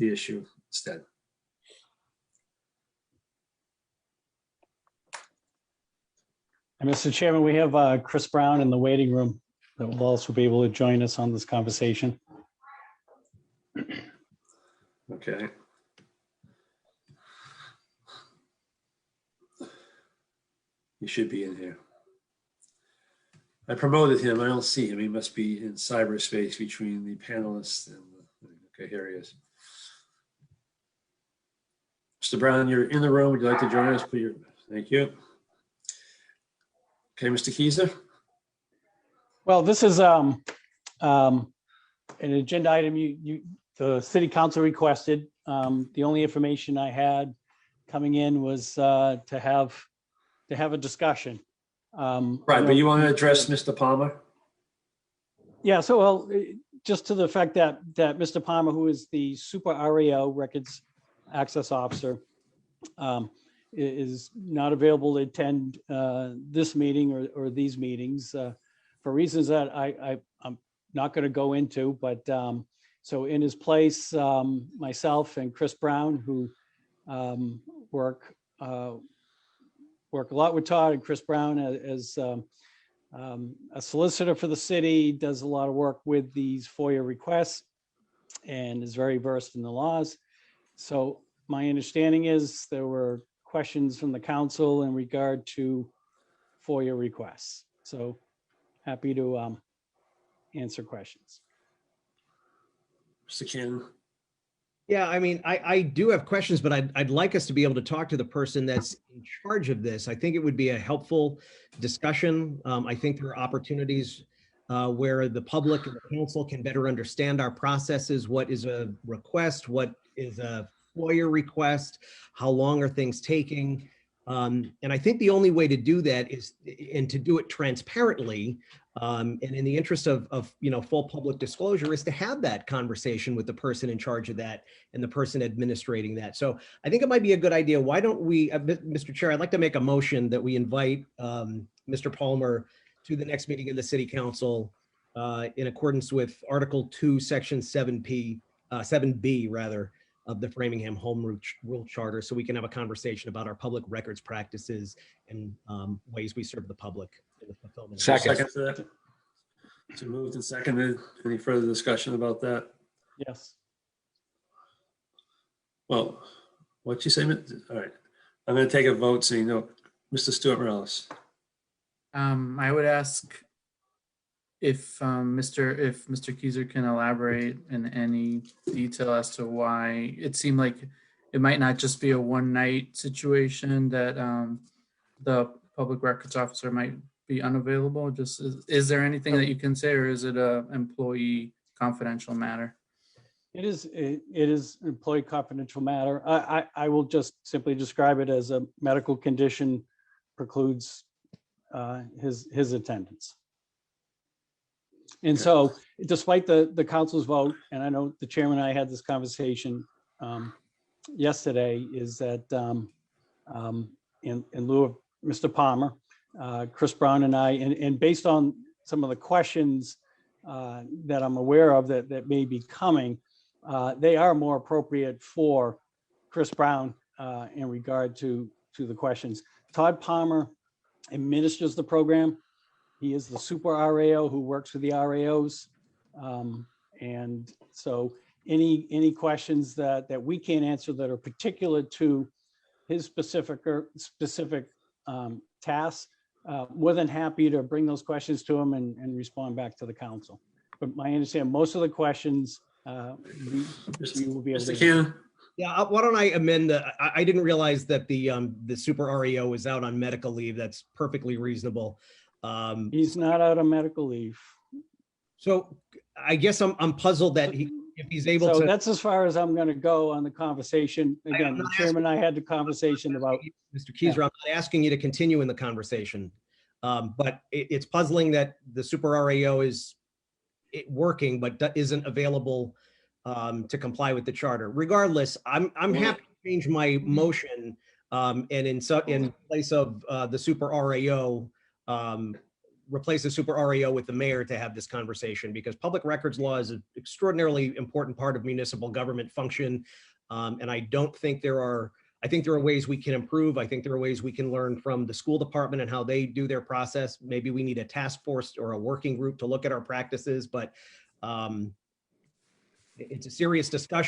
the issue instead. And Mr. Chairman, we have Chris Brown in the waiting room that will also be able to join us on this conversation. Okay. He should be in here. I promoted him. I don't see him. He must be in cyberspace between the panelists and okay, here he is. Mr. Brown, you're in the room. Would you like to join us? Thank you. Okay, Mr. Keyser. Well, this is an agenda item the city council requested. The only information I had coming in was to have a discussion. Right, but you want to address Mr. Palmer? Yeah, so well, just to the fact that Mr. Palmer, who is the Super RAO Records Access Officer, is not available to attend this meeting or these meetings for reasons that I'm not going to go into. But so in his place, myself and Chris Brown, who work a lot with Todd, and Chris Brown as a solicitor for the city, does a lot of work with these FOIA requests and is very versed in the laws. So my understanding is there were questions from the council in regard to FOIA requests. So happy to answer questions. Mr. Cannon. Yeah, I mean, I do have questions, but I'd like us to be able to talk to the person that's in charge of this. I think it would be a helpful discussion. I think there are opportunities where the public and the council can better understand our processes. What is a request? What is a FOIA request? How long are things taking? And I think the only way to do that is, and to do it transparently, and in the interest of full public disclosure, is to have that conversation with the person in charge of that and the person administrating that. So I think it might be a good idea. Why don't we, Mr. Chair, I'd like to make a motion that we invite Mr. Palmer to the next meeting of the City Council in accordance with Article 2, Section 7B rather, of the Framingham Home Rule Charter, so we can have a conversation about our public records practices and ways we serve the public in the fulfillment. Second for that. So moved and seconded. Any further discussion about that? Yes. Well, what'd you say? All right. I'm going to take a vote saying no. Mr. Stuart Morales. I would ask if Mr. Keyser can elaborate in any detail as to why it seemed like it might not just be a one-night situation that the public records officer might be unavailable. Just is there anything that you can say, or is it a employee confidential matter? It is employee confidential matter. I will just simply describe it as a medical condition precludes his attendance. And so despite the council's vote, and I know the chairman and I had this conversation yesterday, is that in lieu of Mr. Palmer, Chris Brown and I, and based on some of the questions that I'm aware of that may be coming, they are more appropriate for Chris Brown in regard to the questions. Todd Palmer administers the program. He is the Super RAO who works with the RAOs. And so any questions that we can't answer that are particular to his specific tasks, more than happy to bring those questions to him and respond back to the council. But my understanding, most of the questions we will be able Mr. to. Cannon. Yeah, why don't I amend I didn't realize that the Super RAO was out on medical leave. That's perfectly reasonable. He's not out on medical leave. So I guess I'm puzzled that if he's able to. So that's as far as I'm going to go on the conversation. Again, the chairman and I had the conversation about. Mr. Keyser, I'm not asking you to continue in the conversation, but it's puzzling that the Super RAO is working but isn't available to comply with the charter. Regardless, I'm happy to change my motion and in place of the Super RAO, replace the super REO with the mayor to have this conversation, because public records law is an extraordinarily important part of municipal government function. And I think there are ways we can improve. I think there are ways we can learn from the school department and how they do their process. Maybe we need a task force or a working group to look at our practices, but it's a serious discussion.